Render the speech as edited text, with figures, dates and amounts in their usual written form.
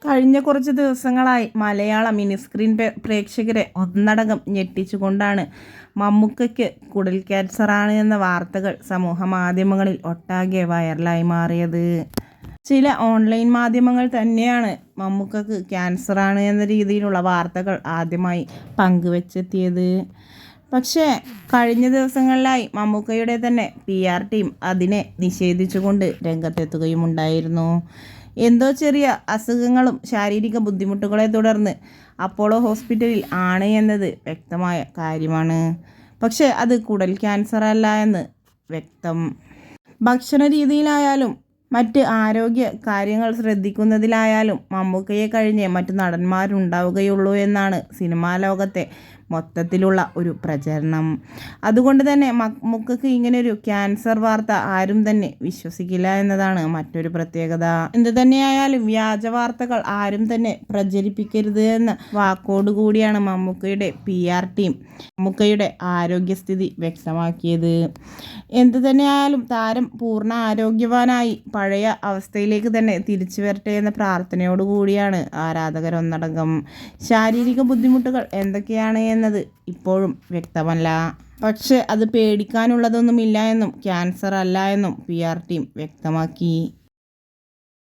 കഴിഞ്ഞ കുറച്ച് ദിവസങ്ങളായി മലയാള മിനിസ്ക്രീൻ പ്രേക്ഷകരെ ഒന്നടങ്കം ഞെട്ടിച്ചുകൊണ്ടാണ് മമ്മൂക്കയ്ക്ക് കുടൽ ക്യാൻസറാണ് എന്ന വാർത്തകൾ സമൂഹ മാധ്യമങ്ങളിൽ ഒട്ടാകെ വൈറലായി മാറിയത്. ചില ഓൺലൈൻ മാധ്യമങ്ങൾ തന്നെയാണ് മമ്മൂക്കയ്ക്ക് ക്യാൻസറാണ് എന്ന രീതിയിലുള്ള വാർത്തകൾ ആദ്യമായി പങ്കുവച്ചെത്തിയത്. പക്ഷേ കഴിഞ്ഞ ദിവസങ്ങളിലായി മമ്മൂക്കയുടെ തന്നെ PR ടീം അതിനെ നിഷേധിച്ചുകൊണ്ട് രംഗത്തെത്തുകയുമുണ്ടായിരുന്നു. എന്തോ ചെറിയ അസുഖങ്ങളും ശാരീരിക ബുദ്ധിമുട്ടുകളെ തുടർന്ന് അപ്പോളോ ഹോസ്പിറ്റലിൽ ആണ് എന്നത് വ്യക്തമായ കാര്യമാണ്. പക്ഷേ അത് കുടൽ ക്യാൻസർ അല്ല എന്ന് വ്യക്തം. ഭക്ഷണ രീതിയിലായാലും മറ്റ് ആരോഗ്യ കാര്യങ്ങൾ ശ്രദ്ധിക്കുന്നതിലായാലും മമ്മൂക്കയെ കഴിഞ്ഞ് മറ്റു നടന്മാരുണ്ടാവുകയുള്ളൂ എന്നാണ് സിനിമാ ലോകത്തെ മൊത്തത്തിലുള്ള ഒരു പ്രചരണം. അതുകൊണ്ട് തന്നെ മമ്മൂക്കയ്ക്ക് ഇങ്ങനെയൊരു ക്യാൻസർ വാർത്ത ആരും തന്നെ വിശ്വസിക്കില്ല എന്നതാണ് മറ്റൊരു പ്രത്യേകത. എന്തു തന്നെയായാലും വ്യാജ വാർത്തകൾ ആരും തന്നെ പ്രചരിപ്പിക്കരുത് എന്ന വാക്കോടുകൂടിയാണ് മമ്മൂക്കയുടെ PR ടീം മമ്മൂക്കയുടെ ആരോഗ്യസ്ഥിതി വ്യക്തമാക്കിയത്. എന്തു തന്നെയായാലും താരം പൂർണ്ണ ആരോഗ്യവാനായി പഴയ അവസ്ഥയിലേക്ക് തന്നെ തിരിച്ചു വരട്ടെ എന്ന പ്രാർത്ഥനയോടുകൂടിയാണ് ആരാധകരൊന്നടങ്കം. ശാരീരിക ബുദ്ധിമുട്ടുകൾ എന്തൊക്കെയാണ് എന്നത് ഇപ്പോഴും വ്യക്തമല്ല. പക്ഷേ അത് പേടിക്കാനുള്ളതൊന്നുമില്ല എന്നും ക്യാൻസർ അല്ല എന്നും PR ടീം വ്യക്തമാക്കി.